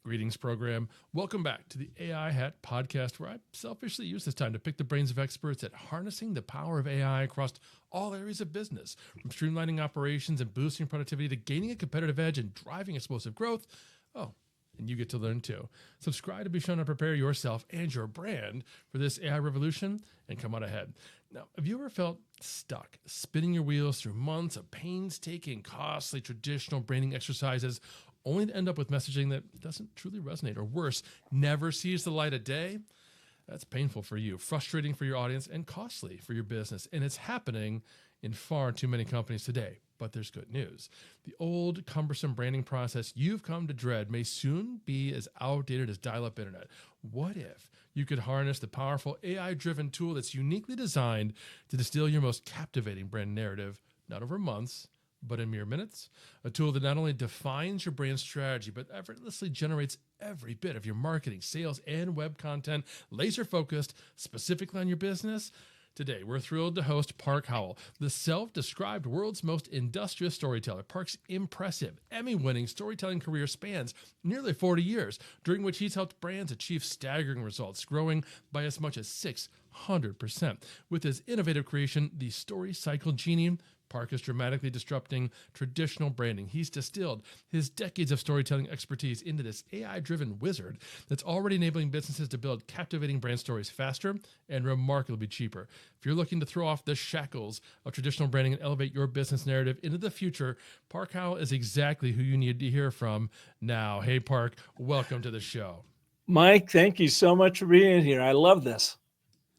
Greetings, program. Welcome back to the AI Hat podcast, where I selfishly use this time to pick the brains of experts at harnessing the power of AI across all areas of business, from streamlining operations and boosting productivity to gaining a competitive edge and driving explosive growth. Oh, and you get to learn too. Subscribe to be sure to prepare yourself and your brand for this AI revolution and come out ahead. Now, have you ever felt stuck, spinning your wheels through months of painstaking, costly, traditional branding exercises, only to end up with messaging that doesn't truly resonate, or worse, never sees the light of day? That's painful for you, frustrating for your audience, and costly for your business. And it's happening in far too many companies today. But there's good news. The old, cumbersome branding process you've come to dread may soon be as outdated as dial-up internet. What if you could harness the powerful AI-driven tool that's uniquely designed to distill your most captivating brand narrative, not over months, but in mere minutes? A tool that not only defines your brand strategy, but effortlessly generates every bit of your marketing, sales, and web content, laser-focused specifically on your business. Today, we're thrilled to host Park Howell, the self-described world's most industrious storyteller. Park's impressive, Emmy-winning storytelling career spans nearly 40 years, during which he's helped brands achieve staggering results, growing by as much as 600%. With his innovative creation, the StoryCycle Genie, Park is dramatically disrupting traditional branding. He's distilled his decades of storytelling expertise into this AI-driven wizard that's already enabling businesses to build captivating brand stories faster and remarkably cheaper. If you're looking to throw off the shackles of traditional branding and elevate your business narrative into the future, Park Howell is exactly who you need to hear from now. Hey, Park, welcome to the show. Mike, thank you so much for being here. I love this.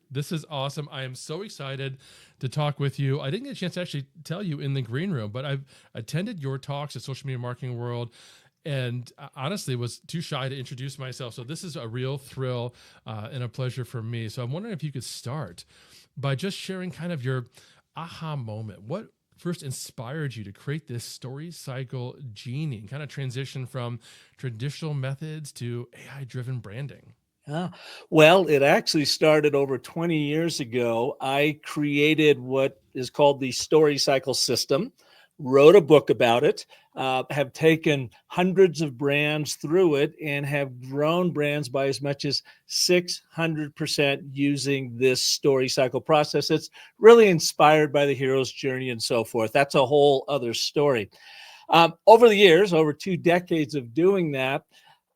This is awesome. I am so excited to talk with you. I didn't get a chance to actually tell you in the green room, but I've attended your talks at Social Media Marketing World, and honestly was too shy to introduce myself. So this is a real thrill and a pleasure for me. So I'm wondering if you could start by just sharing kind of your aha moment. What first inspired you to create this StoryCycle Genie and kind of transition from traditional methods to AI-driven branding? Yeah. Well, it actually started over 20 years ago. I created what is called the StoryCycle system, wrote a book about it, have taken hundreds of brands through it, and have grown brands by as much as 600% using this StoryCycle process. It's really inspired by the hero's journey and so forth. That's a whole other story. Over the years, over 2 decades of doing that,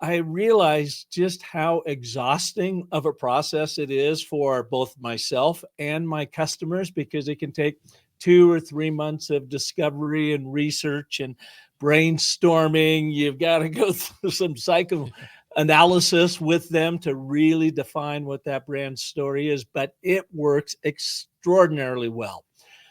I realized just how exhausting of a process it is for both myself and my customers, because it can take 2 or 3 months of discovery and research and brainstorming. You've got to go through some psychoanalysis with them to really define what that brand story is, but it works extraordinarily well.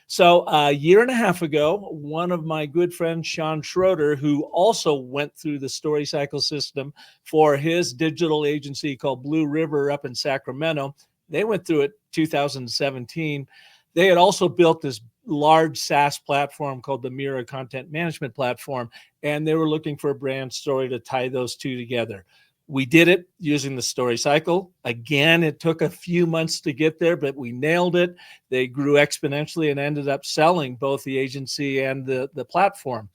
So a year and a half ago, one of my good friends, Sean Schroeder, who also went through the StoryCycle system for his digital agency called Blue River up in Sacramento, they went through it 2017. They had also built this large SaaS platform called the Mira Content Management Platform, and they were looking for a brand story to tie those two together. We did it using the StoryCycle. Again, it took a few months to get there, but we nailed it. They grew exponentially and ended up selling both the agency and the platform.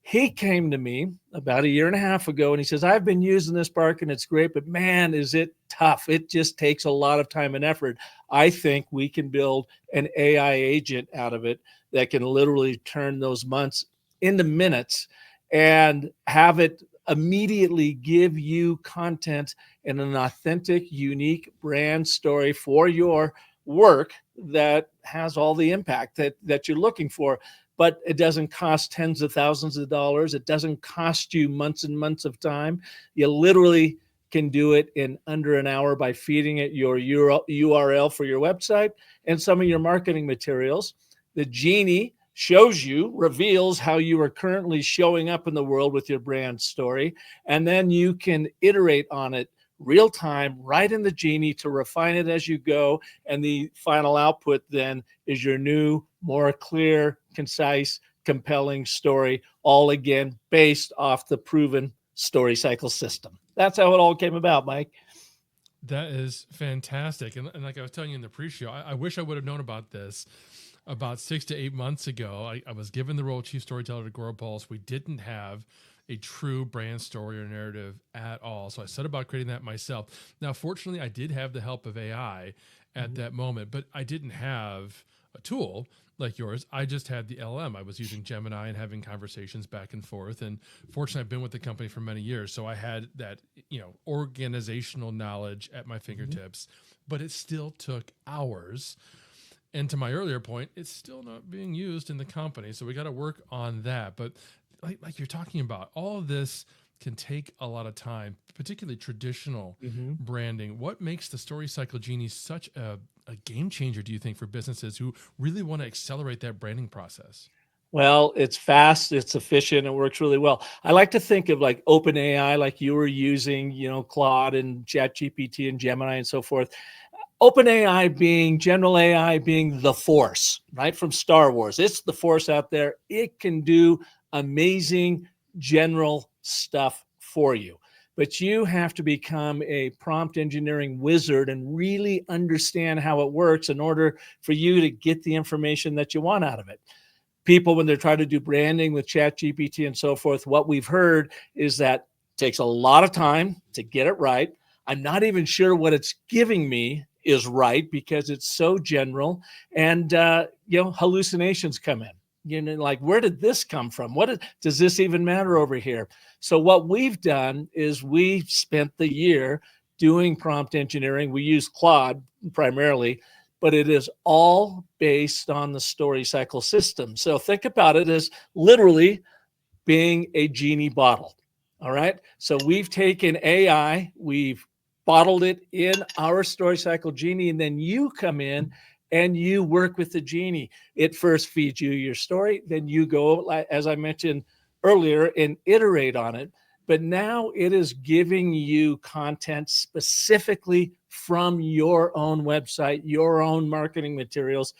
He came to me about a year and a half ago, and he says, I've been using this, Park, and it's great, but man, is it tough. It just takes a lot of time and effort. I think we can build an AI agent out of it that can literally turn those months into minutes and have it immediately give you content and an authentic, unique brand story for your work that has all the impact that you're looking for. But it doesn't cost tens of thousands of dollars. It doesn't cost you months and months of time. You literally can do it in under an hour by feeding it your URL for your website and some of your marketing materials. The Genie shows you, reveals how you are currently showing up in the world with your brand story, and then you can iterate on it real time right in the Genie to refine it as you go. And the final output then is your new, more clear, concise, compelling story, all again based off the proven StoryCycle system. That's how it all came about, Mike. That is fantastic. And like I was telling you in the pre-show, I wish I would have known about this about 6 to 8 months ago. I was given the role of chief storyteller to Grow Pulse. We didn't have a true brand story or narrative at all. So I set about creating that myself. Now, fortunately, I did have the help of AI at that moment, but I didn't have a tool like yours. I just had the LM. I was using Gemini and having conversations back and forth. And fortunately, I've been with the company for many years, so I had that, organizational knowledge at my fingertips. But it still took hours. And to my earlier point, it's still not being used in the company, so we got to work on that. But like you're talking about, all of this can take a lot of time, particularly traditional branding. What makes the StoryCycle Genie such a game changer, do you think, for businesses who really want to accelerate that branding process? Well, it's fast, it's efficient, it works really well. I like to think of like OpenAI, like you were using, Claude and ChatGPT and Gemini and so forth. OpenAI being general AI being the force, right? From Star Wars. It's the force out there. It can do amazing general stuff for you. But you have to become a prompt engineering wizard and really understand how it works in order for you to get the information that you want out of it. People, when they're trying to do branding with ChatGPT and so forth, what we've heard is that it takes a lot of time to get it right. I'm not even sure what it's giving me is right because it's so general, and hallucinations come in. Like, where did this come from? Does this even matter over here? So what we've done is we've spent the year doing prompt engineering. We use Claude primarily, but it is all based on the StoryCycle system. So think about it as literally being a genie bottle. All right. So we've taken AI, we've bottled it in our StoryCycle Genie, and then you come in and you work with the Genie. It first feeds you your story, then you go, as I mentioned earlier, and iterate on it. But now it is giving you content specifically from your own website, your own marketing materials,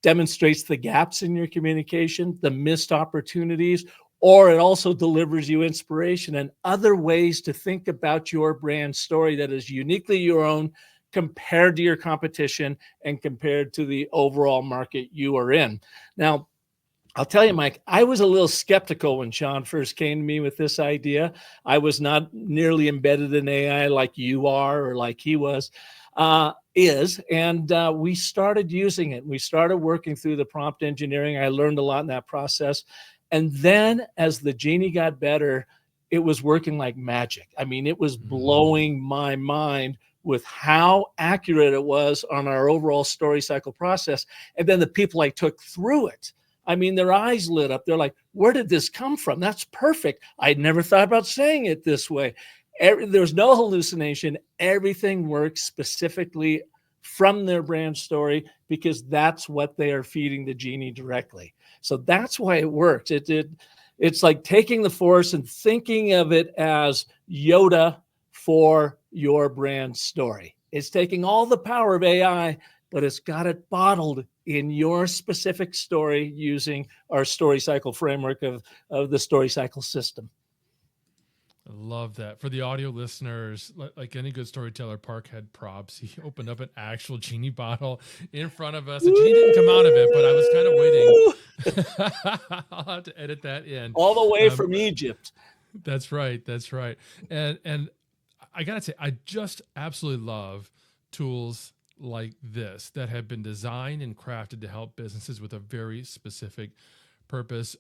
demonstrates the gaps in your communication, the missed opportunities, or it also delivers you inspiration and other ways to think about your brand story that is uniquely your own compared to your competition and compared to the overall market you are in. Now, I'll tell you, Mike, I was a little skeptical when Sean first came to me with this idea. I was not nearly embedded in AI like you are or like he was, and we started using it. We started working through the prompt engineering. I learned a lot in that process. And then as the Genie got better, it was working like magic. I mean, it was blowing my mind with how accurate it was on our overall StoryCycle process. And then the people I took through it, I mean, their eyes lit up. They're like, where did this come from? That's perfect. I'd never thought about saying it this way. There's no hallucination. Everything works specifically from their brand story because that's what they are feeding the Genie directly. So that's why it works. It's like taking the force and thinking of it as Yoda for your brand story. It's taking all the power of AI, but it's got it bottled in your specific story using our StoryCycle framework of the StoryCycle system. I love that. For the audio listeners, like any good storyteller, Park had props. He opened up an actual Genie bottle in front of us. The Genie didn't come out of it, but I was kind of waiting. I'll have to edit that in. All the way from Egypt. That's right. That's right. And I gotta say, I just absolutely love tools like this that have been designed and crafted to help businesses with a very specific purpose.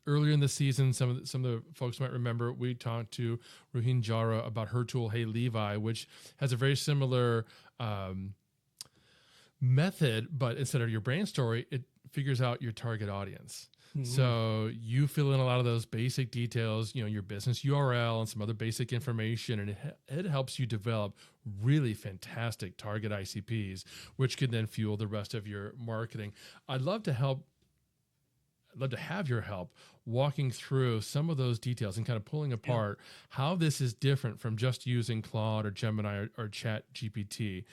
Earlier in the season, some of the folks might remember we talked to Ruhin Jara about her tool, Hey Levi, which has a very similar method, but instead of your brand story, it figures out your target audience. So you fill in a lot of those basic details, your business URL and some other basic information, and it helps you develop really fantastic target ICPs, which can then fuel the rest of your marketing. I'd love to have your help walking through some of those details and kind of pulling apart how this is different from just using Claude or Gemini or Chat GPT.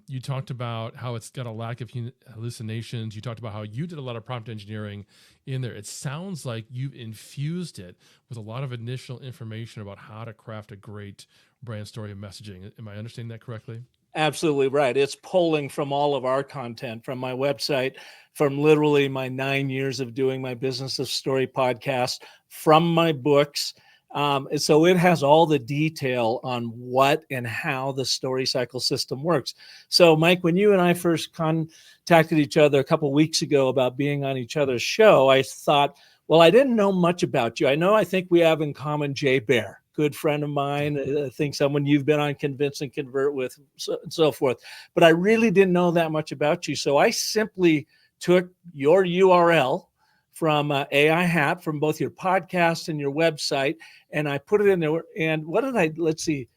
You talked about how it's got a lack of hallucinations. You talked about how you did a lot of prompt engineering in there. It sounds like you've infused it with a lot of initial information about how to craft a great brand story and messaging. Am I understanding that correctly? Absolutely right. It's pulling from all of our content, from my website, from literally my 9 years of doing my Business of Story podcast, from my books. And so it has all the detail on what and how the story cycle system works. So, Mike, when you and I first contacted each other a couple of weeks ago about being on each other's show, I thought, well, I didn't know much about you. I think we have in common Jay Bear, good friend of mine. I think someone you've been on Convince and Convert with, and so forth. But I really didn't know that much about you. So I simply took your URL from AI Hat, from both your podcast and your website, and I put it in there. And let's see,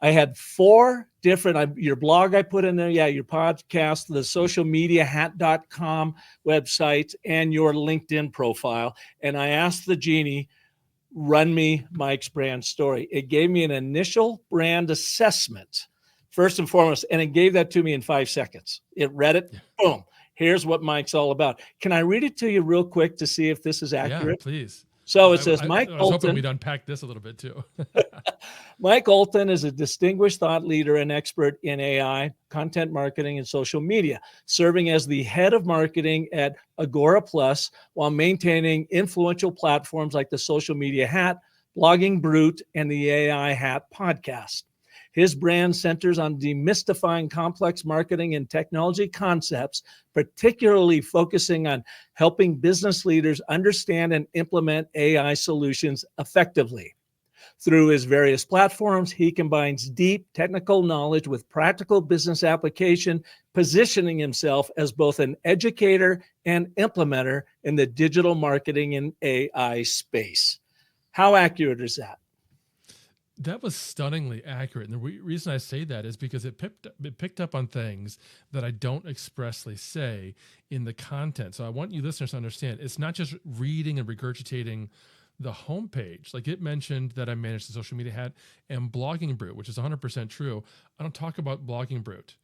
I had 4 different, your blog I put in there, your podcast, the socialmediahat.com website, and your LinkedIn profile. And I asked the Genie, run me Mike's brand story. It gave me an initial brand assessment, first and foremost, and it gave that to me in 5 seconds. It read it, boom. Here's what Mike's all about. Can I read it to you real quick to see if this is accurate? Yeah, please. So it says, Mike I was hoping Allton. we'd unpack this a little bit too. Mike Allton is a distinguished thought leader and expert in AI, content marketing, and social media, serving as the head of marketing at Agora Plus while maintaining influential platforms like the Social Media Hat, Blogging Brute, and the AI Hat podcast. His brand centers on demystifying complex marketing and technology concepts, particularly focusing on helping business leaders understand and implement AI solutions effectively. Through his various platforms, he combines deep technical knowledge with practical business application, positioning himself as both an educator and implementer in the digital marketing and AI space. How accurate is that? That was stunningly accurate. And the reason I say that is because it picked up on things that I don't expressly say in the content. So I want you listeners to understand, it's not just reading and regurgitating the homepage. Like it mentioned that I manage the Social Media Hat and Blogging Brute, which is 100% true. I don't talk about Blogging Brute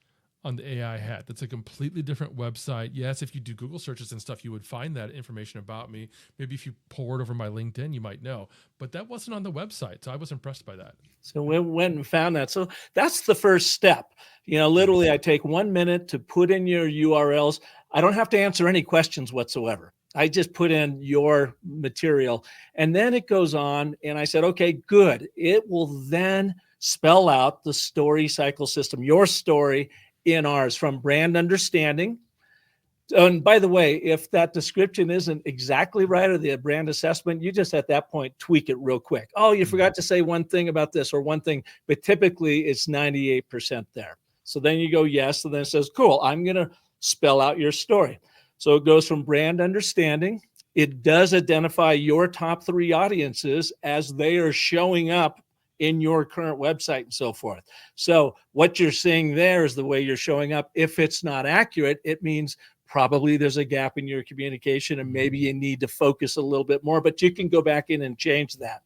on the AI Hat. That's a completely different website. Yes, if you do Google searches and stuff, you would find that information about me. Maybe if you poured over my LinkedIn, you might know. But that wasn't on the website, so I was impressed by that. So we went and found that. So that's the first step. Literally, I take 1 minute to put in your URLs. I don't have to answer any questions whatsoever. I just put in your material. And then it goes on, and I said, okay, good. It will then spell out the story cycle system, your story in ours, from brand understanding. And by the way, if that description isn't exactly right, or the brand assessment, you just at that point tweak it real quick. Oh, you forgot to say one thing about this or one thing, but typically it's 98% there. So then you go, yes. And then it says, cool, I'm going to spell out your story. So it goes from brand understanding. It does identify your top 3 audiences as they are showing up in your current website and so forth. So what you're seeing there is the way you're showing up. If it's not accurate, it means probably there's a gap in your communication and maybe you need to focus a little bit more, but you can go back in and change that.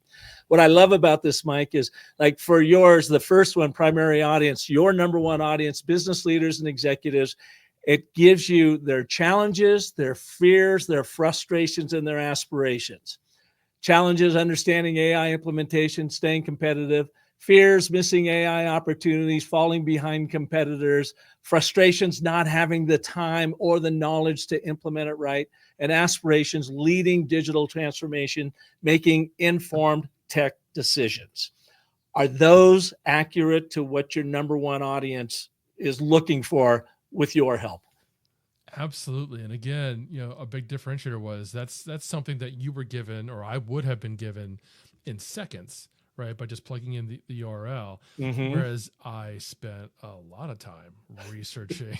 What I love about this, Mike, is like for yours, the first one, primary audience, your number 1 audience, business leaders and executives. It gives you their challenges, their fears, their frustrations, and their aspirations. Challenges, understanding AI implementation, staying competitive. Fears, missing AI opportunities, falling behind competitors. Frustrations, not having the time or the knowledge to implement it right. And aspirations, leading digital transformation, making informed tech decisions. Are those accurate to what your number 1 audience is looking for with your help? Absolutely. And again, a big differentiator was that's something that you were given, or I would have been given in seconds, right? By just plugging in the URL. Mm-hmm. Whereas I spent a lot of time researching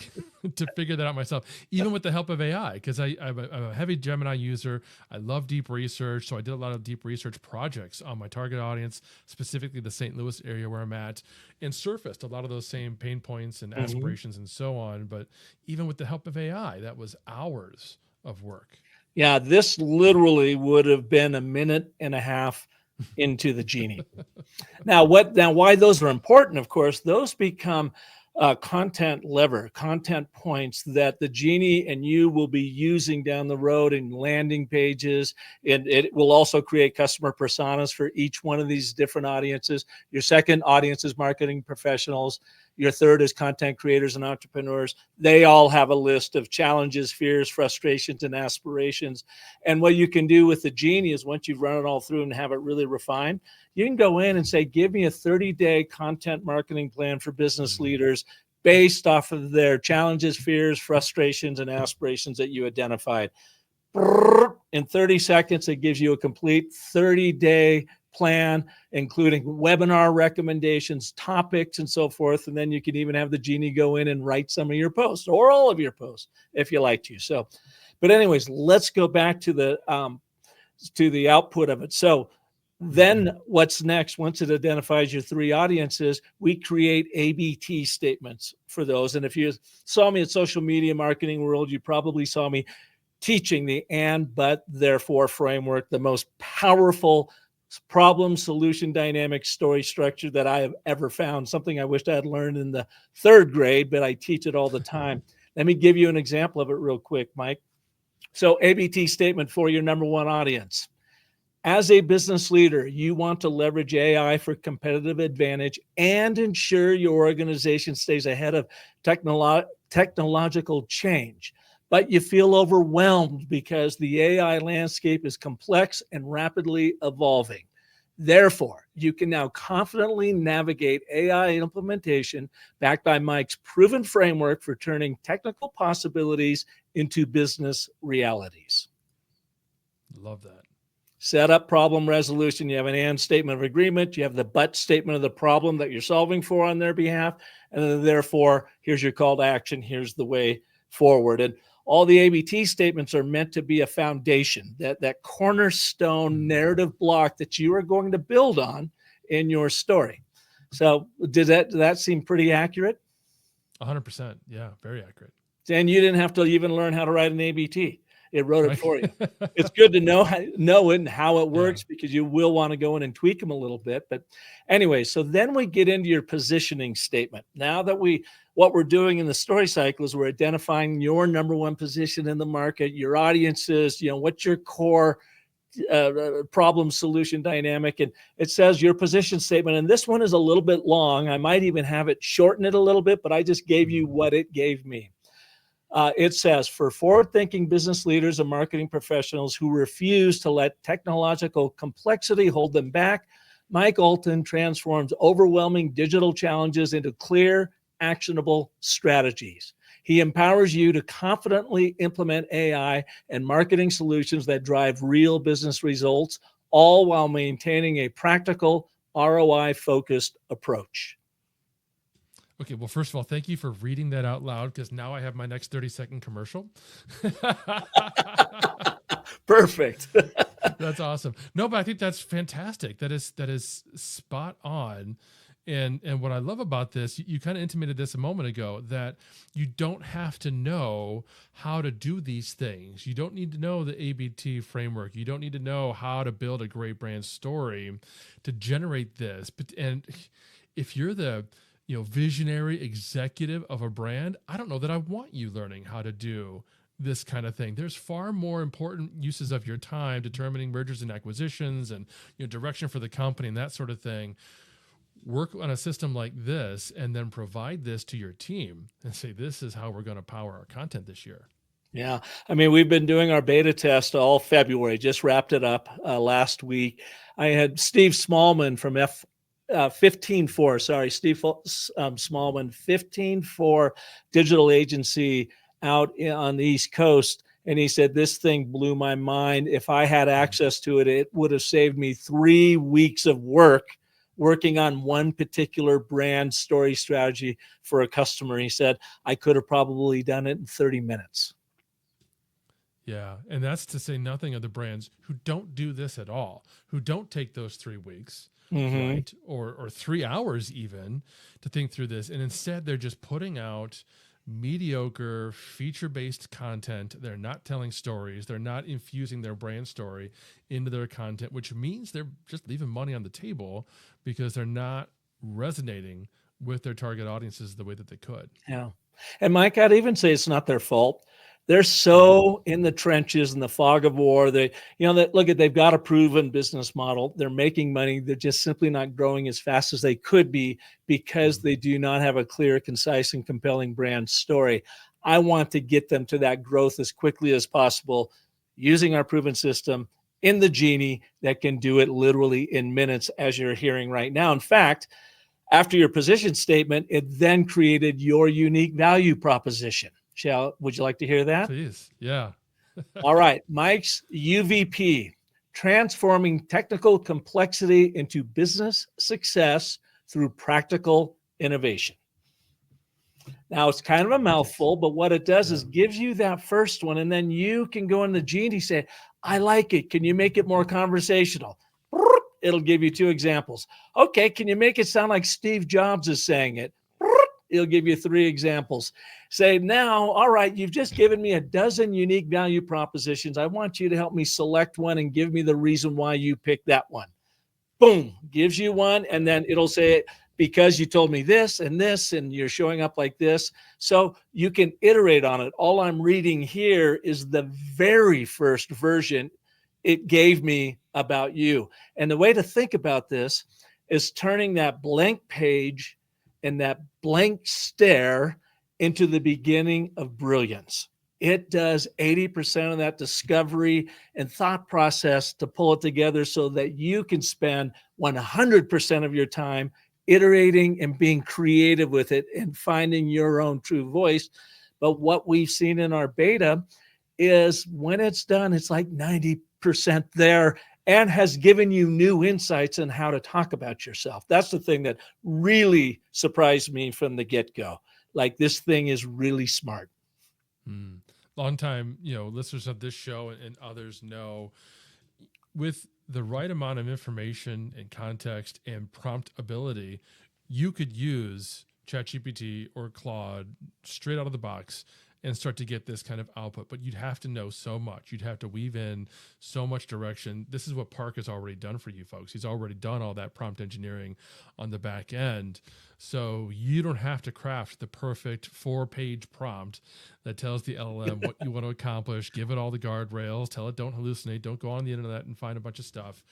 to figure that out myself, even with the help of AI, because I'm a heavy Gemini user. I love deep research. So I did a lot of deep research projects on my target audience, specifically the St. Louis area where I'm at, and surfaced a lot of those same pain points and aspirations and so on. But even with the help of AI, that was hours of work. Yeah, this literally would have been a minute and a half into the Genie. Now, why those are important, of course, those become content points that the Genie and you will be using down the road in landing pages. And it will also create customer personas for each one of these different audiences. Your second audience is marketing professionals. Your third is content creators and entrepreneurs. They all have a list of challenges, fears, frustrations, and aspirations. And what you can do with the Genie is once you've run it all through and have it really refined, you can go in and say, give me a 30-day content marketing plan for business leaders based off of their challenges, fears, frustrations, and aspirations that you identified. In 30 seconds, it gives you a complete 30-day plan, including webinar recommendations, topics, and so forth. And then you can even have the Genie go in and write some of your posts or all of your posts if you like to. So, but anyways, let's go back to the output of it. So then what's next? Once it identifies your three audiences, we create ABT statements for those. And if you saw me at Social Media Marketing World, you probably saw me teaching the and, but, therefore framework, the most powerful problem solution dynamic story structure that I have ever found, something I wished I had learned in the third grade, but I teach it all the time. Let me give you an example of it real quick, Mike. So ABT statement for your number one audience. As a business leader, you want to leverage AI for competitive advantage and ensure your organization stays ahead of technological change. But you feel overwhelmed because the AI landscape is complex and rapidly evolving. Therefore, you can now confidently navigate AI implementation backed by Mike's proven framework for turning technical possibilities into business realities. Love that. Set up problem resolution. You have an and statement of agreement. You have the but statement of the problem that you're solving for on their behalf. And then therefore, here's your call to action. Here's the way forward. And all the ABT statements are meant to be a foundation, that cornerstone narrative block that you are going to build on in your story. So did that seem pretty accurate? 100%. Yeah, very accurate. And you didn't have to even learn how to write an ABT. It wrote it for you. It's good to know it and how it works, because you will want to go in and tweak them a little bit. But anyway, so then we get into your positioning statement. Now that what we're doing in the story cycle is we're identifying your number one position in the market, your audiences, what's your core problem solution dynamic. And it says your position statement. And this one is a little bit long. I might even have it shorten it a little bit, but I just gave you what it gave me. It says, for forward-thinking business leaders and marketing professionals who refuse to let technological complexity hold them back, Mike Allton transforms overwhelming digital challenges into clear, actionable strategies. He empowers you to confidently implement AI and marketing solutions that drive real business results, all while maintaining a practical, ROI-focused approach. Okay, well, first of all, thank you for reading that out loud, because now I have my next 30-second commercial. Perfect. That's awesome. No, but I think that's fantastic. That is spot on. And what I love about this, you kind of intimated this a moment ago, that you don't have to know how to do these things. You don't need to know the ABT framework. You don't need to know how to build a great brand story to generate this. And if you're the visionary executive of a brand, I don't know that I want you learning how to do this kind of thing. There's far more important uses of your time determining mergers and acquisitions and direction for the company and that sort of thing. Work on a system like this and then provide this to your team and say, this is how we're going to power our content this year. Yeah. I mean, we've been doing our beta test all February, just wrapped it up last week. I had Steve Smallman from 15-4, Steve Smallman, 15-4 digital agency out on the East Coast. And he said, this thing blew my mind. If I had access to it, it would have saved me 3 weeks of working on one particular brand story strategy for a customer. He said, I could have probably done it in 30 minutes. Yeah. And that's to say nothing of the brands who don't do this at all, who don't take those 3 weeks. Right. Or 3 hours even to think through this. And instead they're just putting out mediocre feature-based content. They're not telling stories. They're not infusing their brand story into their content, which means they're just leaving money on the table because they're not resonating with their target audiences the way that they could. Yeah. And Mike, I'd even say it's not their fault. They're so in the trenches in the fog of war. They, they've got a proven business model. They're making money. They're just simply not growing as fast as they could be because they do not have a clear, concise, and compelling brand story. I want to get them to that growth as quickly as possible using our proven system in the Genie that can do it literally in minutes, as you're hearing right now. In fact, after your position statement, it then created your unique value proposition. Would you like to hear that? Please. Yeah. All right. Mike's UVP, transforming technical complexity into business success through practical innovation. Now, it's kind of a mouthful, but what it does is gives you that first one, and then you can go in the Genie, say, I like it. Can you make it more conversational? It'll give you 2 examples. Okay, can you make it sound like Steve Jobs is saying it? It'll give you 3 examples. Say, now, all right, you've just given me a dozen unique value propositions. I want you to help me select one and give me the reason why you picked that one. Boom, gives you one, and then it'll say, because you told me this, and you're showing up like this. So you can iterate on it. All I'm reading here is the very first version it gave me about you. And the way to think about this is turning that blank page and that blank stare into the beginning of brilliance. It does 80% of that discovery and thought process to pull it together so that you can spend 100% of your time iterating and being creative with it and finding your own true voice. But what we've seen in our beta is when it's done, it's like 90% there and has given you new insights on how to talk about yourself. That's the thing that really surprised me from the get-go. Like, this thing is really smart. Long time, listeners of this show and others know, with the right amount of information and context and prompt ability, you could use ChatGPT or Claude straight out of the box and start to get this kind of output. But you'd have to know so much. You'd have to weave in so much direction. This is what Park has already done for you folks. He's already done all that prompt engineering on the back end. So you don't have to craft the perfect 4-page prompt that tells the LLM what you want to accomplish, give it all the guardrails, tell it don't hallucinate, don't go on the internet and find a bunch of stuff.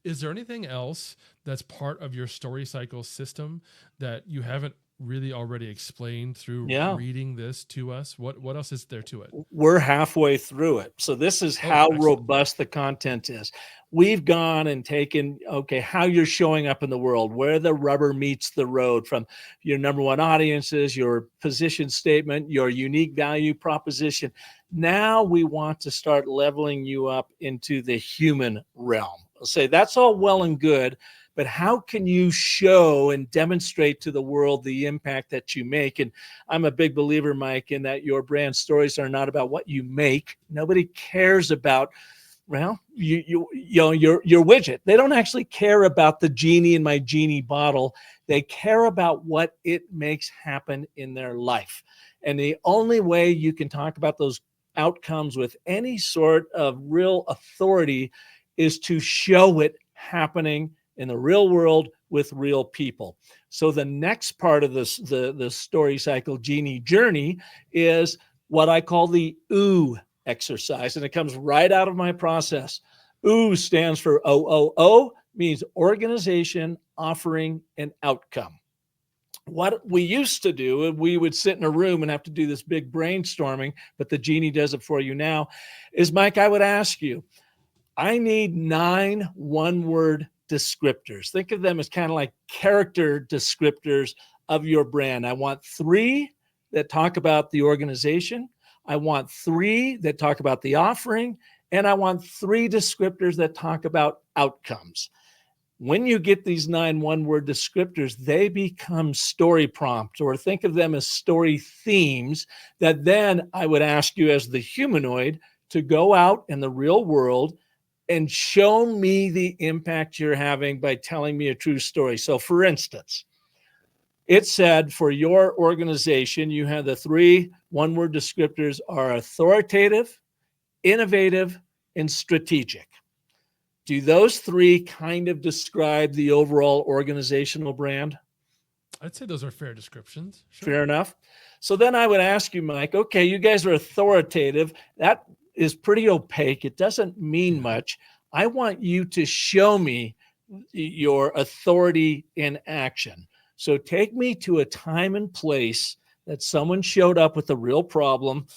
Is there anything else that's part of your StoryCycle system that you haven't really already explained through reading this to us? What else is there to it? We're halfway through it. So this is how robust the content is. We've gone and taken, how you're showing up in the world, where the rubber meets the road, from your number one audiences, your position statement, your unique value proposition. Now we want to start leveling you up into the human realm. I'll say that's all well and good, but how can you show and demonstrate to the world the impact that you make? And I'm a big believer, Mike, in that your brand stories are not about what you make. Nobody cares about, your widget. They don't actually care about the Genie in my Genie bottle. They care about what it makes happen in their life. And the only way you can talk about those outcomes with any sort of real authority is to show it happening in the real world with real people. So the next part of this, the StoryCycle Genie journey, is what I call the OO exercise, and it comes right out of my process. OO stands for OOO, means organization, offering, and outcome. What we used to do, we would sit in a room and have to do this big brainstorming, but the Genie does it for you now, is, Mike, I would ask you, I need 9 one-word descriptors. Think of them as kind of like character descriptors of your brand. I want 3 that talk about the organization. I want 3 that talk about the offering. And I want 3 descriptors that talk about outcomes. When you get these 9 one-word descriptors, they become story prompts, or think of them as story themes that then I would ask you as the humanoid to go out in the real world and show me the impact you're having by telling me a true story. So for instance, it said for your organization, you have the 3 one-word descriptors are authoritative, innovative, and strategic. Do those 3 kind of describe the overall organizational brand? I'd say those are fair descriptions. Sure. Fair enough. So then I would ask you, Mike, okay, you guys are authoritative. That is pretty opaque. It doesn't mean much. I want you to show me your authority in action. So take me to a time and place that someone showed up with a real problem,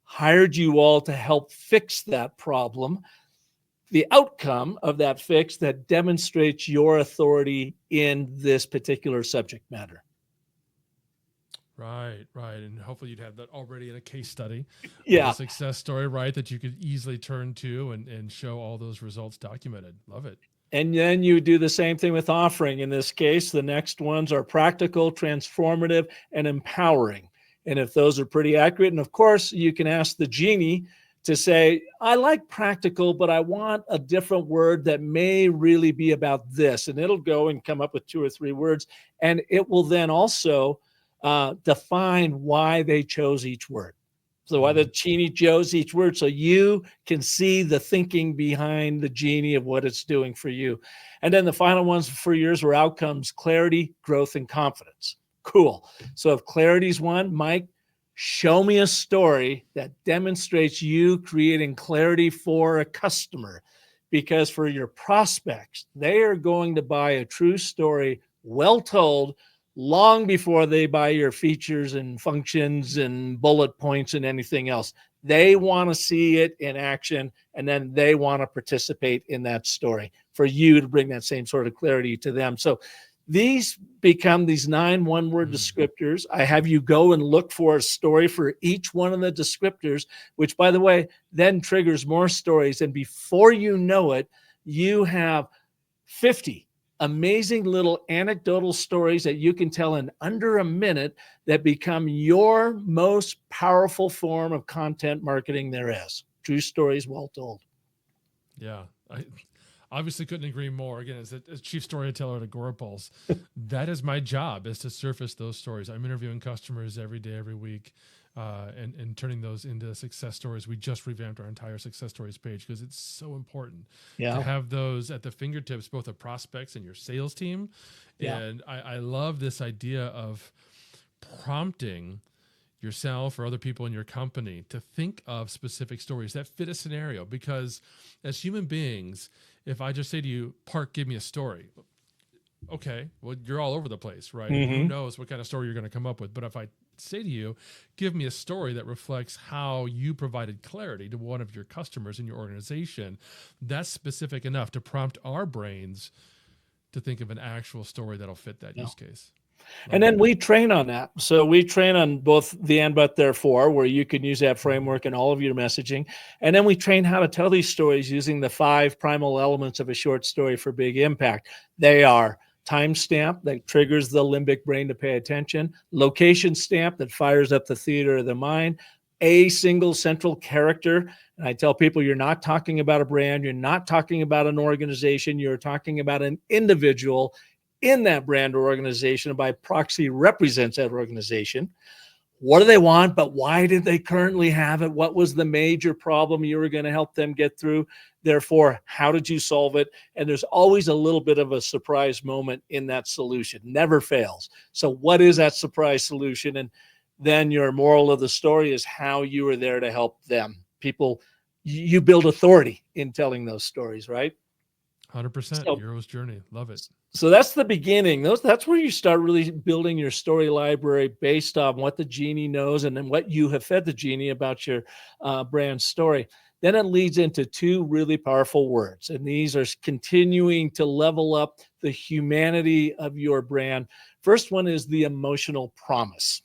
hired you all to help fix that problem. The outcome of that fix that demonstrates your authority in this particular subject matter. Right. And hopefully you'd have that already in a case study. Yeah. A success story, right, that you could easily turn to and show all those results documented. Love it. And then you do the same thing with offering. In this case, the next ones are practical, transformative, and empowering. And if those are pretty accurate, and of course, you can ask the Genie to say, I like practical, but I want a different word that may really be about this. And it'll go and come up with 2 or 3 words. And it will then also define why they chose each word. So why the Genie chose each word, so you can see the thinking behind the Genie of what it's doing for you. And then the final ones for yours were outcomes, clarity, growth, and confidence. Cool. So if clarity's one, Mike, show me a story that demonstrates you creating clarity for a customer. Because for your prospects, they are going to buy a true story, well told, long before they buy your features and functions and bullet points and anything else. They want to see it in action, and then they want to participate in that story for you to bring that same sort of clarity to them. So these become these 9 one-word descriptors. I have you go and look for a story for each one of the descriptors, which, by the way, then triggers more stories. And before you know it, you have 50 amazing little anecdotal stories that you can tell in under a minute that become your most powerful form of content marketing there is. True stories well told. Yeah. I obviously couldn't agree more. Again, as chief storyteller at Agorapulse, that is my job, is to surface those stories. I'm interviewing customers every day, every week, and turning those into success stories. We just revamped our entire success stories page because it's so important to have those at the fingertips, both of prospects and your sales team. Yeah. And I love this idea of prompting yourself or other people in your company to think of specific stories that fit a scenario. Because as human beings, if I just say to you, Park, give me a story. Okay, well, you're all over the place, right? Mm-hmm. Who knows what kind of story you're going to come up with. But if I say to you, give me a story that reflects how you provided clarity to one of your customers in your organization, that's specific enough to prompt our brains to think of an actual story that'll fit that use case. And then we train on that. So we train on both the and, but, therefore, where you can use that framework in all of your messaging. And then we train how to tell these stories using the 5 primal elements of a short story for big impact. They are timestamp that triggers the limbic brain to pay attention, location stamp that fires up the theater of the mind, a single central character. And I tell people, you're not talking about a brand, you're not talking about an organization, you're talking about an individual in that brand or organization, and by proxy represents that organization. What do they want, but why did they currently have it? What was the major problem you were going to help them get through? Therefore, how did you solve it? And there's always a little bit of a surprise moment in that solution. Never fails. So what is that surprise solution? And then your moral of the story is how you were there to help them. People, you build authority in telling those stories, right? 100%. So, hero's journey. Love it. So that's the beginning. That's where you start really building your story library based on what the Genie knows and then what you have fed the Genie about your brand story. Then it leads into 2 really powerful words. And these are continuing to level up the humanity of your brand. First one is the emotional promise.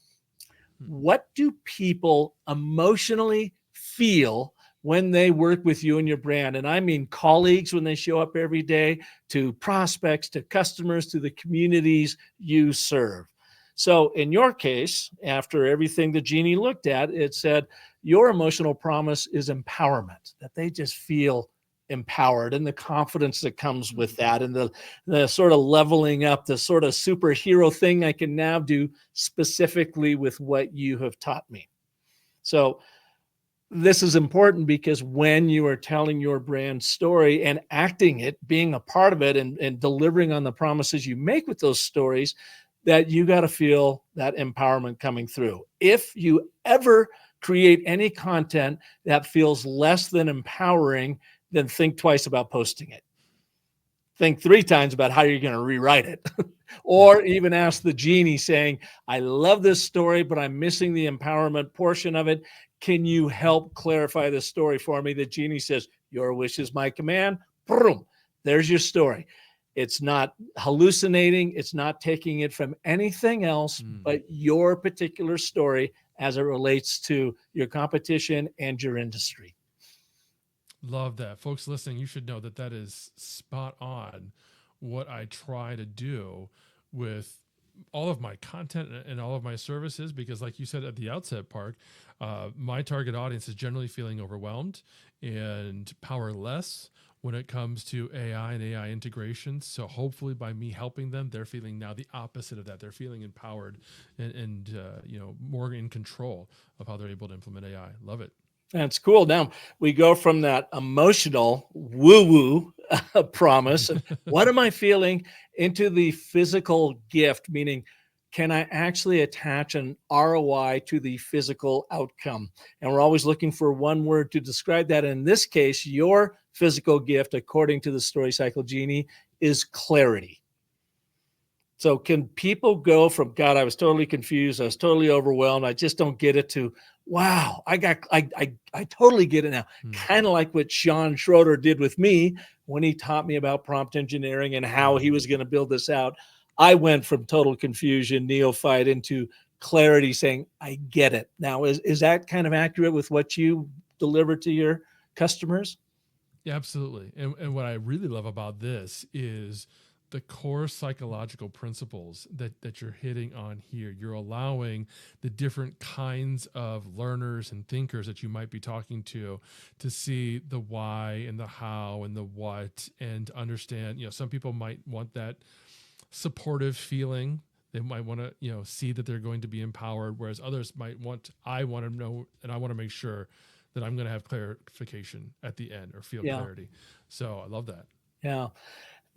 What do people emotionally feel when they work with you and your brand? And I mean colleagues when they show up every day, to prospects, to customers, to the communities you serve. So in your case, after everything the Genie looked at, it said your emotional promise is empowerment, that they just feel empowered, and the confidence that comes with that, and the sort of leveling up, the sort of superhero thing I can now do specifically with what you have taught me. So this is important because when you are telling your brand story and acting it, being a part of it, and delivering on the promises you make with those stories, that you got to feel that empowerment coming through. If you ever create any content that feels less than empowering, then think twice about posting it. Think 3 times about how you're going to rewrite it. Or even ask the Genie saying, I love this story, but I'm missing the empowerment portion of it. Can you help clarify the story for me? The Genie says, your wish is my command. Boom, there's your story. It's not hallucinating. It's not taking it from anything else but your particular story as it relates to your competition and your industry. Love that. Folks listening, you should know that that is spot on what I try to do with all of my content and all of my services, because like you said at the outset, Park, my target audience is generally feeling overwhelmed and powerless when it comes to AI and AI integrations. So hopefully by me helping them, they're feeling now the opposite of that. They're feeling empowered and more in control of how they're able to implement AI. Love it. That's cool. Now we go from that emotional woo-woo promise of what am I feeling into the physical gift, meaning can I actually attach an ROI to the physical outcome? And we're always looking for one word to describe that. In this case, your physical gift, according to the StoryCycle Genie, is clarity. So can people go from, God, I was totally confused, I was totally overwhelmed, I just don't get it, to, wow, I totally get it now. Kind of like what Sean Schroeder did with me when he taught me about prompt engineering and how he was going to build this out. I went from total confusion, neophyte, into clarity, saying, I get it. Now, is that kind of accurate with what you deliver to your customers? Yeah, absolutely. And what I really love about this is the core psychological principles that you're hitting on here. You're allowing the different kinds of learners and thinkers that you might be talking to see the why and the how and the what, and understand, some people might want that supportive feeling. They might want to, see that they're going to be empowered, whereas others might I want to know, and I want to make sure that I'm going to have clarification at the end or feel clarity. So I love that. Yeah.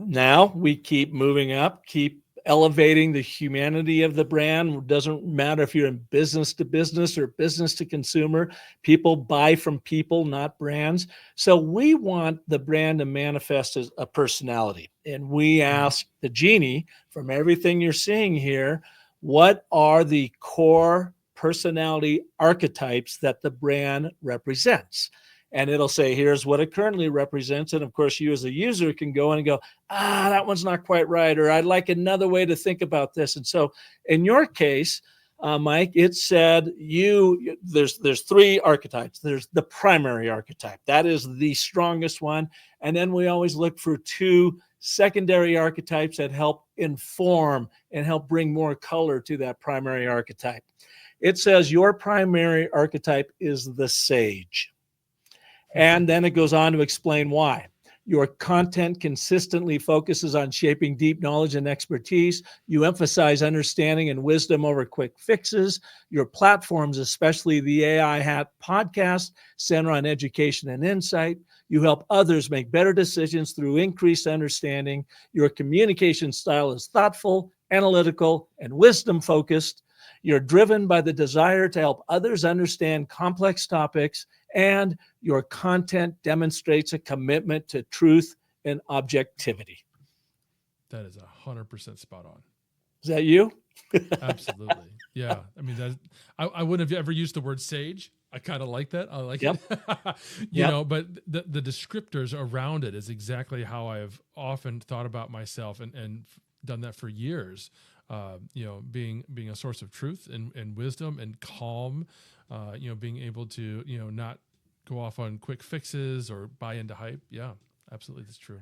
Now we keep moving up, keep elevating the humanity of the brand. It doesn't matter if you're in business to business or business to consumer. People buy from people, not brands. So we want the brand to manifest as a personality. And we ask the Genie, from everything you're seeing here, what are the core personality archetypes that the brand represents? And it'll say, here's what it currently represents. And of course, you as a user can go in and go, that one's not quite right, or I'd like another way to think about this. And so in your case, Mike, it said there's 3 archetypes. There's the primary archetype. That is the strongest one. And then we always look for 2 secondary archetypes that help inform and help bring more color to that primary archetype. It says your primary archetype is the sage. And then it goes on to explain why. Your content consistently focuses on shaping deep knowledge and expertise. You emphasize understanding and wisdom over quick fixes. Your platforms, especially the AI Hat podcast, center on education and insight. You help others make better decisions through increased understanding. Your communication style is thoughtful, analytical, and wisdom-focused. You're driven by the desire to help others understand complex topics, and your content demonstrates a commitment to truth and objectivity. That is 100% spot on. Is that you? Absolutely. Yeah. I mean, I wouldn't have ever used the word sage. I kind of like that. I like it. you know, but the descriptors around it is exactly how I've often thought about myself and done that for years. Being a source of truth and wisdom and calm, being able to, not go off on quick fixes or buy into hype. Yeah, absolutely. That's true.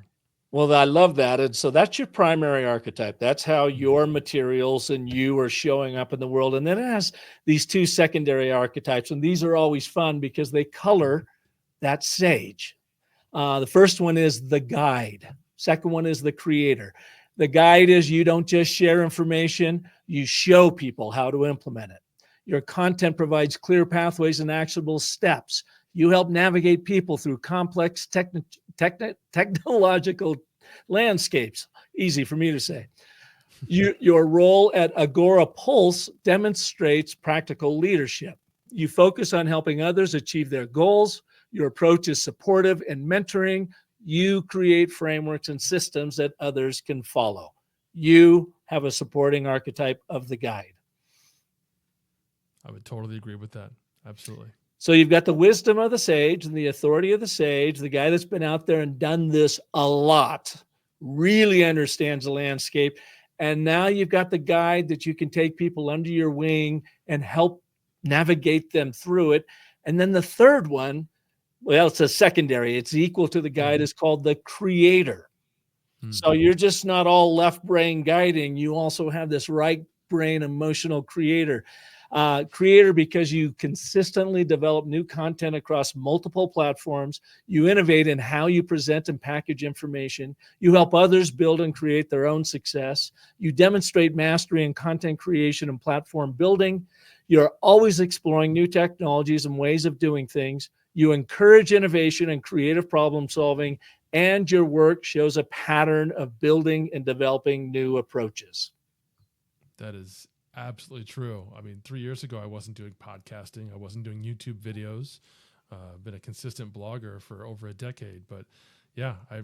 Well, I love that. And so that's your primary archetype. That's how your materials and you are showing up in the world. And then it has these 2 secondary archetypes. And these are always fun because they color that sage. The first one is the guide. Second one is the creator. The guide is you don't just share information, you show people how to implement it. Your content provides clear pathways and actionable steps. You help navigate people through complex technological landscapes. Easy for me to say. Your role at Agora Pulse demonstrates practical leadership. You focus on helping others achieve their goals. Your approach is supportive and mentoring. You create frameworks and systems that others can follow. You have a supporting archetype of the guide. I would totally agree with that. Absolutely. So you've got the wisdom of the sage and the authority of the sage, the guy that's been out there and done this a lot, really understands the landscape. And now you've got the guide that you can take people under your wing and help navigate them through it. And then the third one, well, it's a secondary. It's equal to the guide. It's called the creator. So you're just not all left brain guiding. You also have this right brain emotional creator. Creator because you consistently develop new content across multiple platforms. You innovate in how you present and package information. You help others build and create their own success. You demonstrate mastery in content creation and platform building. You're always exploring new technologies and ways of doing things. You encourage innovation and creative problem solving, and your work shows a pattern of building and developing new approaches. That is absolutely true. I mean, 3 years ago, I wasn't doing podcasting. I wasn't doing YouTube videos. I've been a consistent blogger for over a decade. But yeah, I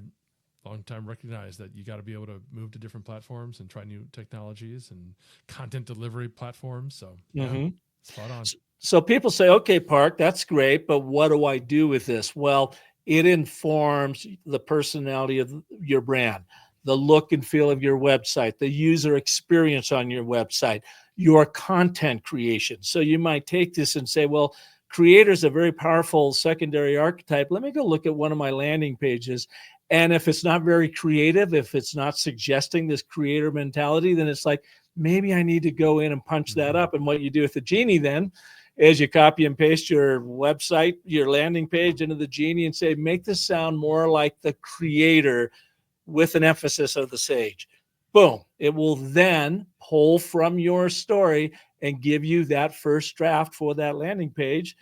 long time recognized that you got to be able to move to different platforms and try new technologies and content delivery platforms. So yeah, spot on. So people say, okay, Park, that's great, but what do I do with this? Well, it informs the personality of your brand, the look and feel of your website, the user experience on your website, your content creation. So you might take this and say, well, creator is a very powerful secondary archetype. Let me go look at one of my landing pages. And if it's not very creative, if it's not suggesting this creator mentality, then it's like, maybe I need to go in and punch that up. And what you do with the Genie then is you copy and paste your website, your landing page into the Genie and say, make this sound more like the creator with an emphasis of the sage. Boom. It will then pull from your story and give you that first draft for that landing page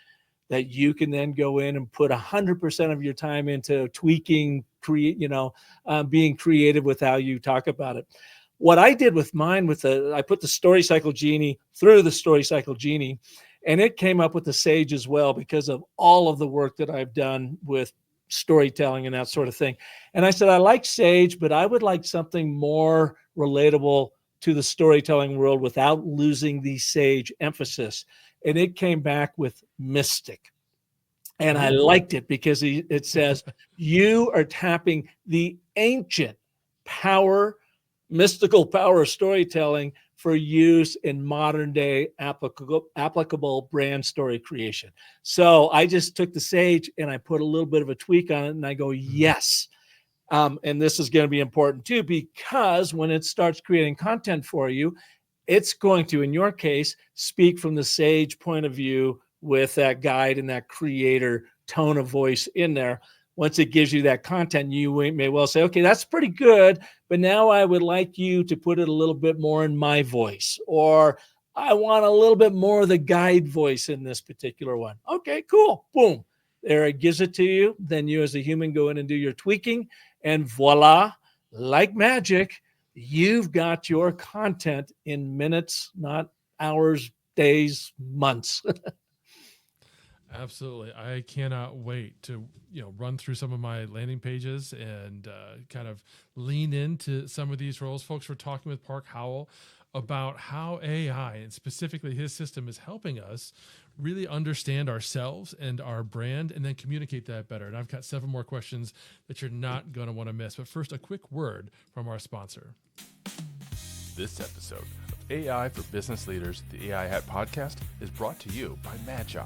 that you can then go in and put 100% of your time into tweaking, being creative with how you talk about it. What I did with mine, I put the StoryCycle Genie through the StoryCycle Genie, and it came up with the sage as well because of all of the work that I've done with storytelling and that sort of thing. And I said, I like sage, but I would like something more relatable to the storytelling world without losing the sage emphasis. And it came back with mystic. And I liked it because it says, you are tapping the ancient power, mystical power of storytelling for use in modern day applicable brand story creation. So I just took the sage and I put a little bit of a tweak on it and I go, yes. And this is going to be important too, because when it starts creating content for you, it's going to, in your case, speak from the sage point of view with that guide and that creator tone of voice in there. Once it gives you that content, you may well say, okay, that's pretty good, but now I would like you to put it a little bit more in my voice, or I want a little bit more of the guide voice in this particular one. Okay, cool. Boom. There, it gives it to you. Then you as a human go in and do your tweaking, and voila, like magic, you've got your content in minutes, not hours, days, months. Absolutely. I cannot wait to, run through some of my landing pages and kind of lean into some of these roles. Folks, we're talking with Park Howell about how AI and specifically his system is helping us really understand ourselves and our brand and then communicate that better. And I've got several more questions that you're not going to want to miss. But first, a quick word from our sponsor. This episode of AI for Business Leaders, the AI Hat Podcast, is brought to you by Magi.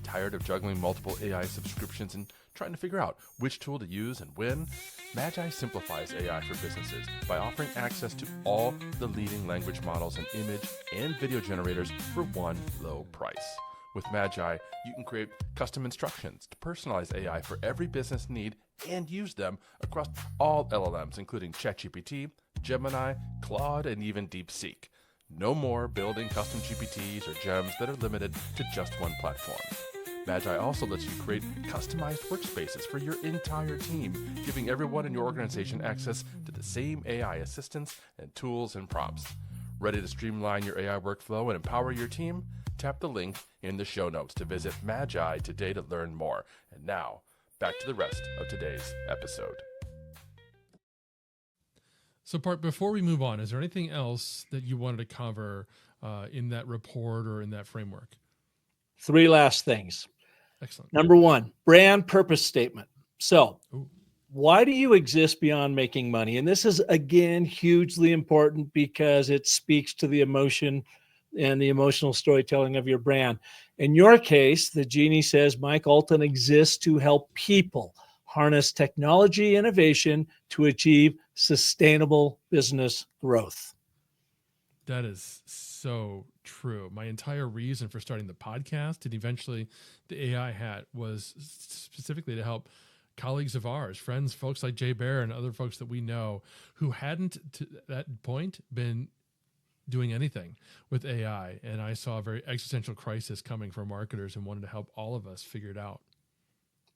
Tired of juggling multiple AI subscriptions and trying to figure out which tool to use and when? Magi simplifies AI for businesses by offering access to all the leading language models and image and video generators for one low price. With Magi, you can create custom instructions to personalize AI for every business need and use them across all LLMs, including ChatGPT, Gemini, Claude, and even DeepSeek. No more building custom GPTs or gems that are limited to just one platform. Magi also lets you create customized workspaces for your entire team, giving everyone in your organization access to the same AI assistants and tools and prompts. Ready to streamline your AI workflow and empower your team? Tap the link in the show notes to visit Magi today to learn more. And now, back to the rest of today's episode. So, Bart, before we move on, is there anything else that you wanted to cover in that report or in that framework? 3 last things. Excellent. Number 1, brand purpose statement. So, Ooh. why do you exist beyond making money? And this is, again, hugely important because it speaks to the emotion and the emotional storytelling of your brand. In your case, the Genie says, Mike Allton exists to help people harness technology innovation to achieve sustainable business growth. That is so true. My entire reason for starting the podcast and eventually the AI Hat was specifically to help colleagues of ours, friends, folks like Jay Bear and other folks that we know who hadn't to that point been doing anything with AI. And I saw a very existential crisis coming for marketers and wanted to help all of us figure it out.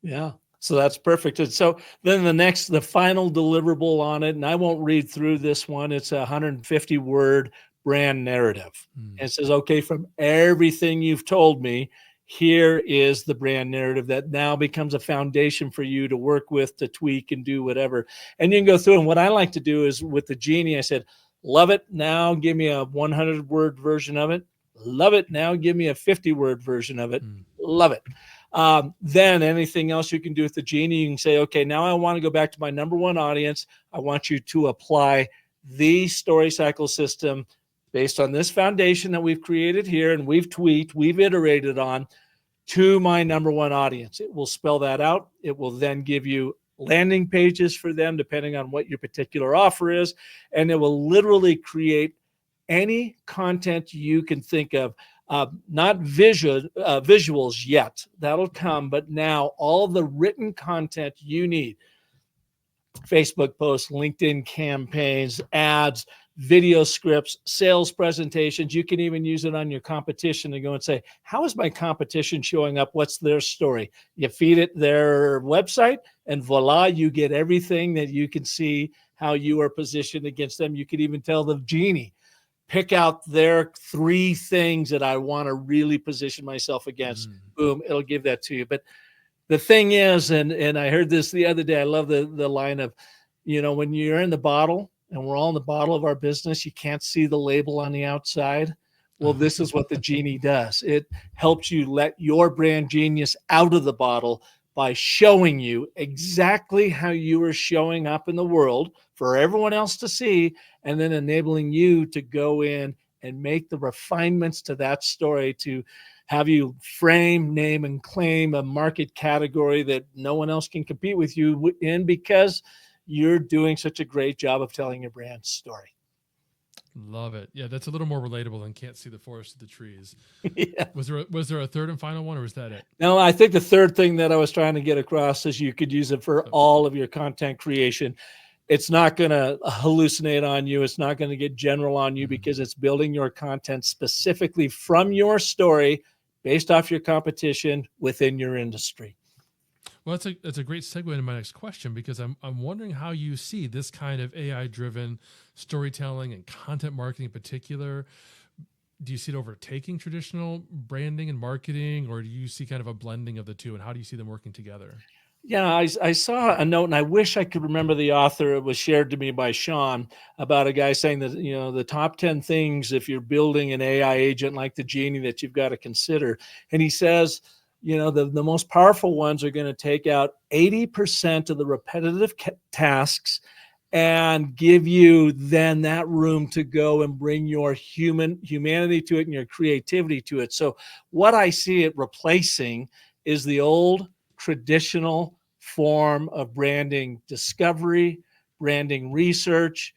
Yeah. So that's perfect. And so then the final deliverable on it, and I won't read through this one. It's a 150-word brand narrative. And it says, okay, from everything you've told me, here is the brand narrative that now becomes a foundation for you to work with, to tweak and do whatever. And you can go through. And what I like to do is with the Genie, I said, love it. Now give me a 100-word version of it. Love it. Now give me a 50-word version of it. Love it. Then anything else you can do with the Genie, you can say, okay, now I want to go back to my number 1 audience. I want you to apply the StoryCycle system based on this foundation that we've created here and we've tweaked, we've iterated on to my number 1 audience. It will spell that out. It will then give you landing pages for them, depending on what your particular offer is. And it will literally create any content you can think of. Not visuals yet. That'll come. But now all the written content you need, Facebook posts, LinkedIn campaigns, ads, video scripts, sales presentations. You can even use it on your competition and go and say, how is my competition showing up? What's their story? You feed it their website and voila, you get everything that you can see how you are positioned against them. You could even tell the Genie, pick out their 3 things that I want to really position myself against. Boom, it'll give that to you. But the thing is, and I heard this the other day, I love the line of, when you're in the bottle and we're all in the bottle of our business, you can't see the label on the outside. Well, this is what the Genie does. It helps you let your brand genius out of the bottle by showing you exactly how you are showing up in the world for everyone else to see, and then enabling you to go in and make the refinements to that story to have you frame, name, and claim a market category that no one else can compete with you in because you're doing such a great job of telling your brand story. Love it. Yeah, that's a little more relatable than can't see the forest of the trees. Yeah. Was there a third and final one, or was that it? No, I think the third thing that I was trying to get across is you could use it for all of your content creation. It's not going to hallucinate on you. It's not going to get general on you because it's building your content specifically from your story based off your competition within your industry. Well, that's a great segue into my next question, because I'm wondering how you see this kind of AI-driven storytelling and content marketing in particular. Do you see it overtaking traditional branding and marketing, or do you see kind of a blending of the two, and how do you see them working together? Yeah, I saw a note, and I wish I could remember the author. It was shared to me by Sean about a guy saying that, the top 10 things if you're building an AI agent like the Genie that you've got to consider. And he says, the most powerful ones are going to take out 80% of the repetitive tasks and give you then that room to go and bring your humanity to it and your creativity to it. So what I see it replacing is the old traditional form of branding discovery, branding research,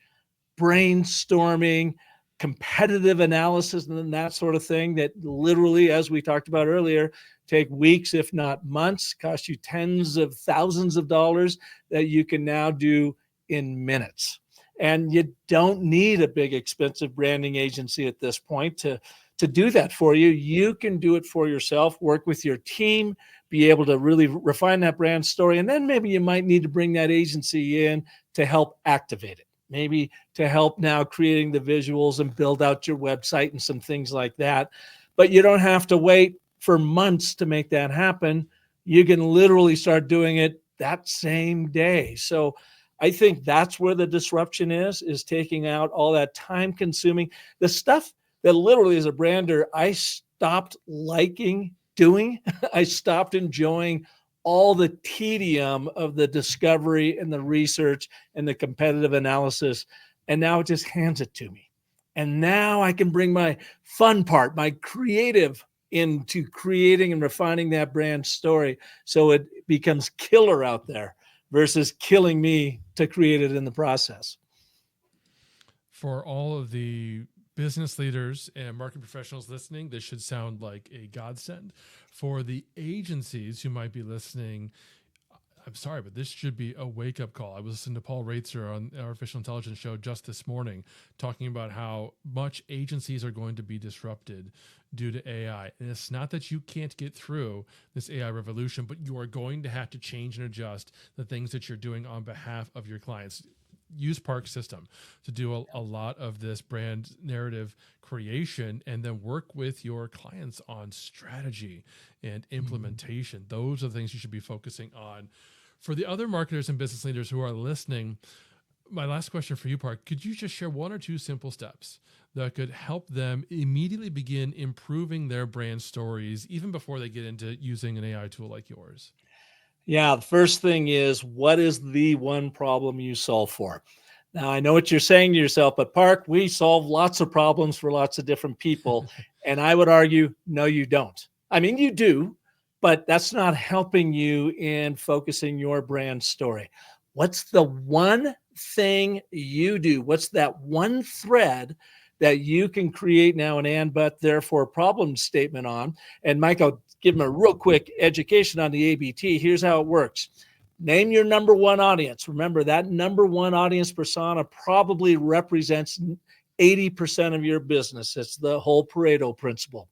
brainstorming, competitive analysis, and that sort of thing that literally, as we talked about earlier, take weeks, if not months, cost you tens of thousands of dollars that you can now do in minutes. And you don't need a big expensive branding agency at this point to do that for you. You can do it for yourself, work with your team, be able to really refine that brand story. And then maybe you might need to bring that agency in to help activate it, maybe to help now creating the visuals and build out your website and some things like that. But you don't have to wait for months to make that happen. You can literally start doing it that same day. So I think that's where the disruption is taking out all that time consuming, the stuff that literally as a brander, I stopped liking doing. I stopped enjoying all the tedium of the discovery and the research and the competitive analysis. And now it just hands it to me. And now I can bring my fun part, my creative into creating and refining that brand story so it becomes killer out there versus killing me to create it in the process. For all of the business leaders and marketing professionals listening, this should sound like a godsend. For the agencies who might be listening, I'm sorry, but this should be a wake-up call. I was listening to Paul Raitzer on our Artificial Intelligence show just this morning, talking about how much agencies are going to be disrupted due to AI. And it's not that you can't get through this AI revolution, but you are going to have to change and adjust the things that you're doing on behalf of your clients. Use Park System to do a lot of this brand narrative creation, and then work with your clients on strategy and implementation. Those are the things you should be focusing on. For the other marketers and business leaders who are listening, my last question for you, Park, could you just share one or two simple steps that could help them immediately begin improving their brand stories even before they get into using an AI tool like yours? Yeah, the first thing is, what is the one problem you solve for? Now, I know what you're saying to yourself, but Park, we solve lots of problems for lots of different people. And I would argue, no, you don't. I mean, you do, but that's not helping you in focusing your brand story. What's the one thing you do? What's that one thread that you can create now an and, but, therefore problem statement on? And Mike, I'll give them a real quick education on the ABT. Here's how it works. Name your number one audience. Remember, that number one audience persona probably represents 80% of your business. It's the whole Pareto principle.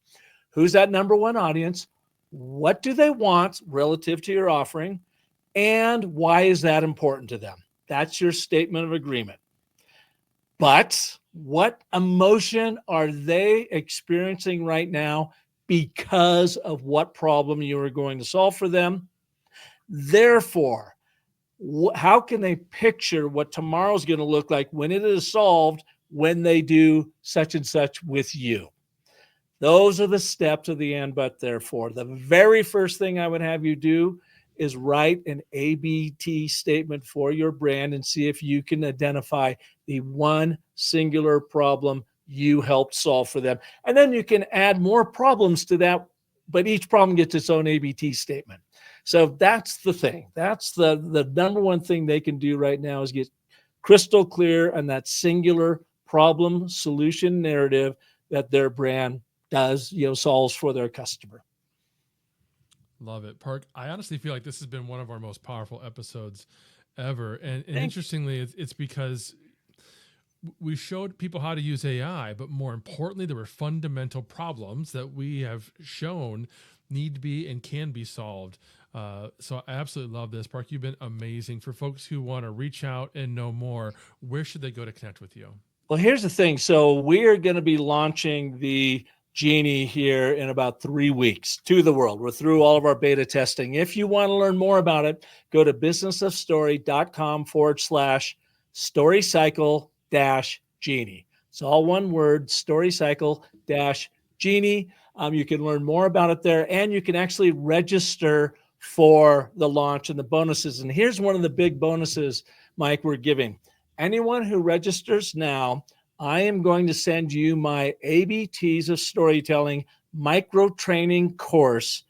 Who's that number one audience? What do they want relative to your offering? And why is that important to them? That's your statement of agreement. But what emotion are they experiencing right now because of what problem you are going to solve for them? Therefore, how can they picture what tomorrow's going to look like when it is solved, when they do such and such with you? Those are the steps of the and, but, therefore. The very first thing I would have you do is write an ABT statement for your brand and see if you can identify the one singular problem you helped solve for them. And then you can add more problems to that, but each problem gets its own ABT statement. So that's the thing. That's the number one thing they can do right now is get crystal clear on that singular problem solution narrative that their brand does, solves for their customer. Love it. Park, I honestly feel like this has been one of our most powerful episodes ever. And interestingly, it's because we showed people how to use AI, but more importantly, there were fundamental problems that we have shown need to be and can be solved. So I absolutely love this. Park, you've been amazing. For folks who want to reach out and know more, where should they go to connect with you? Well, here's the thing. So we're going to be launching the Genie here in about 3 weeks to the world. We're through all of our beta testing. If you want to learn more about it, go to businessofstory.com/StoryCycle-Genie. It's all one word, StoryCycle-Genie. You can learn more about it there, and you can actually register for the launch and the bonuses. And here's one of the big bonuses, Mike, we're giving. Anyone who registers now, I am going to send you my ABTs of storytelling micro training course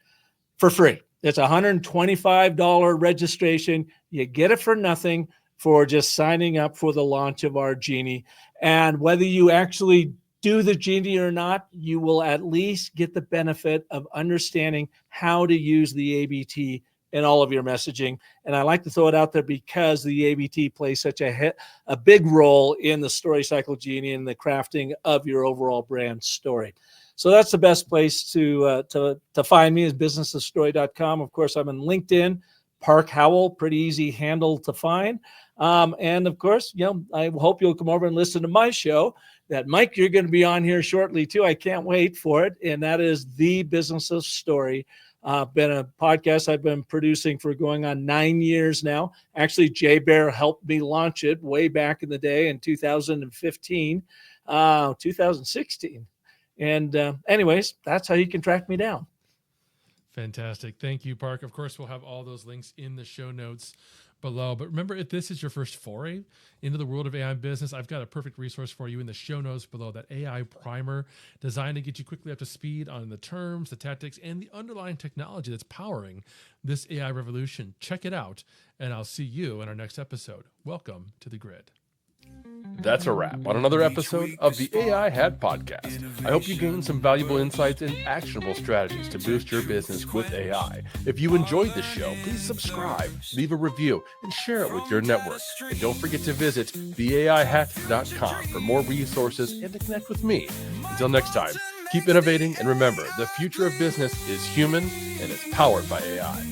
for free. It's $125 registration. You get it for nothing for just signing up for the launch of our Genie. And whether you actually do the Genie or not, you will at least get the benefit of understanding how to use the ABT in all of your messaging. And I like to throw it out there because the ABT plays such a big role in the StoryCycle Genie and the crafting of your overall brand story. So that's the best place to find me is businessofstory.com. Of course, I'm on LinkedIn, Park Howell, pretty easy handle to find. And of course, I hope you'll come over and listen to my show that Mike, you're going to be on here shortly too. I can't wait for it. And that is The Business of Story. Been a podcast I've been producing for going on 9 years now. Actually, Jay Bear helped me launch it way back in the day in 2015, 2016. And anyways, that's how you can track me down. Fantastic. Thank you, Park. Of course, we'll have all those links in the show notes below. But remember, if this is your first foray into the world of AI business, I've got a perfect resource for you in the show notes below, that AI primer designed to get you quickly up to speed on the terms, the tactics, and the underlying technology that's powering this AI revolution. Check it out, and I'll see you in our next episode. Welcome to the grid. That's a wrap on another episode of the AI Hat Podcast. I hope you gained some valuable insights and actionable strategies to boost your business with AI. If you enjoyed the show, please subscribe, leave a review, and share it with your network. And don't forget to visit theaihat.com for more resources and to connect with me. Until next time, keep innovating, and remember, the future of business is human and it's powered by AI.